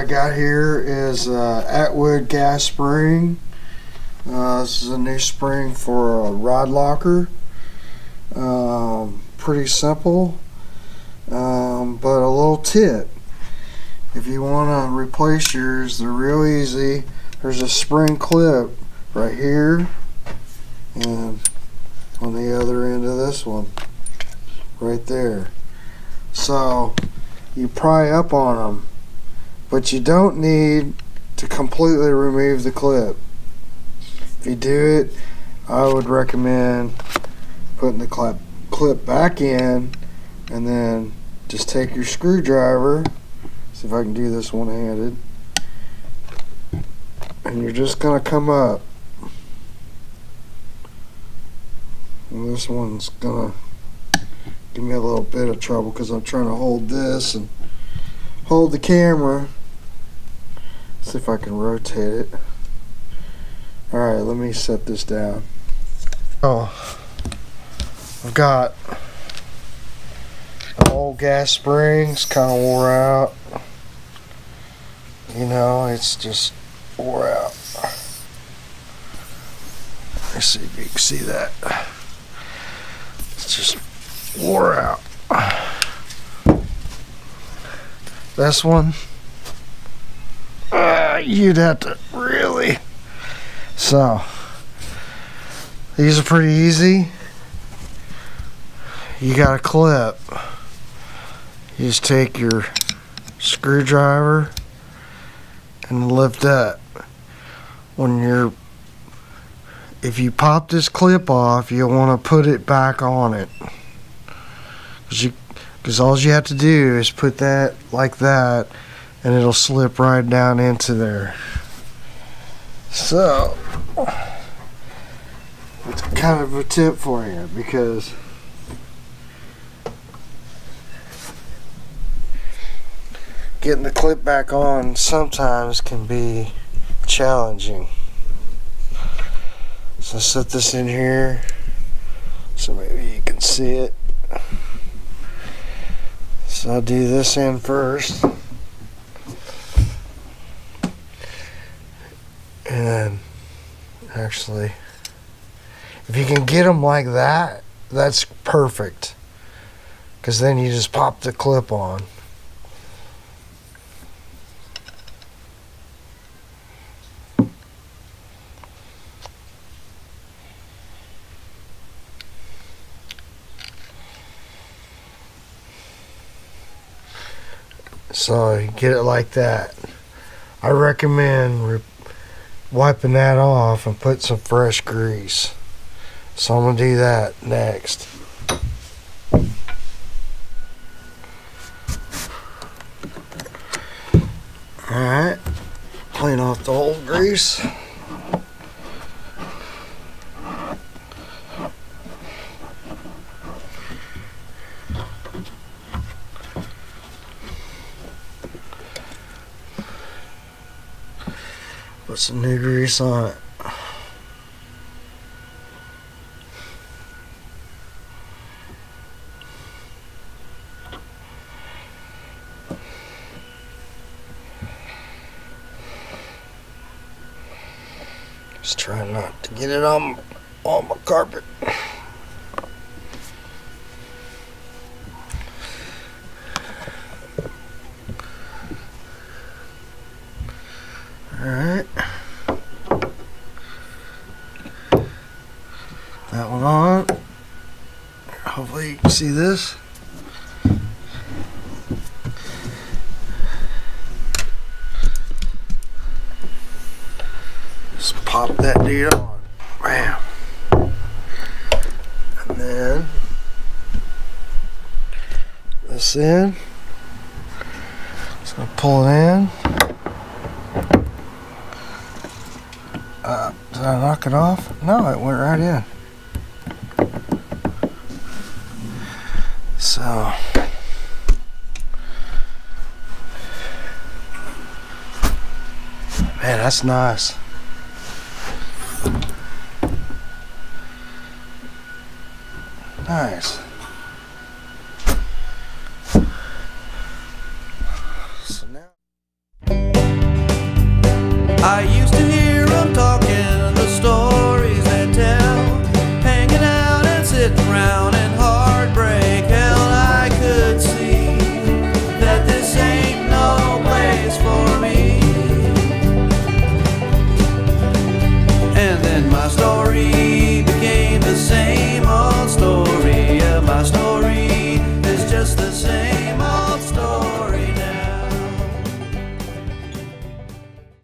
got here is Atwood gas spring. This is a new spring for a rod locker. Pretty simple, but a little tip. If you want to replace yours, they're real easy. There's a spring clip right here and on the other end of this one right there. So you pry up on them, but you don't need to completely remove the clip. If you do it, I would recommend putting the clip back in and then just take your screwdriver. See if I can do this one-handed. And you're just going to come up. And this one's going to give me a little bit of trouble because I'm trying to hold this and hold the camera. See if I can rotate it. Alright, let me set this down. Oh, I've got an old gas spring. It's kind of wore out. You know, it's just wore out. Let's see if you can see that. It's just wore out. This one, you'd have to really. So, these are pretty easy. You got a clip. You just take your screwdriver and lift up. If you pop this clip off, you'll want to put it back on it. Because all you have to do is put that like that, and it'll slip right down into there. So, it's kind of a tip for you, because getting the clip back on sometimes can be challenging. So set this in here so maybe you can see it. So I'll do this end first. And actually, if you can get them like that, that's perfect. Because then you just pop the clip on. So you get it like that. I recommend wiping that off and put some fresh grease. So I'm going to do that next. Alright, clean off the old grease. Put some new grease on it. Just trying not to get it on my carpet. Alright. That one on. Hopefully you can see this. Just pop that dude on. Bam. And then this in. Just gonna pull it in. Did I knock it off? No, it went right in. So, man, that's nice. Nice. So now my story.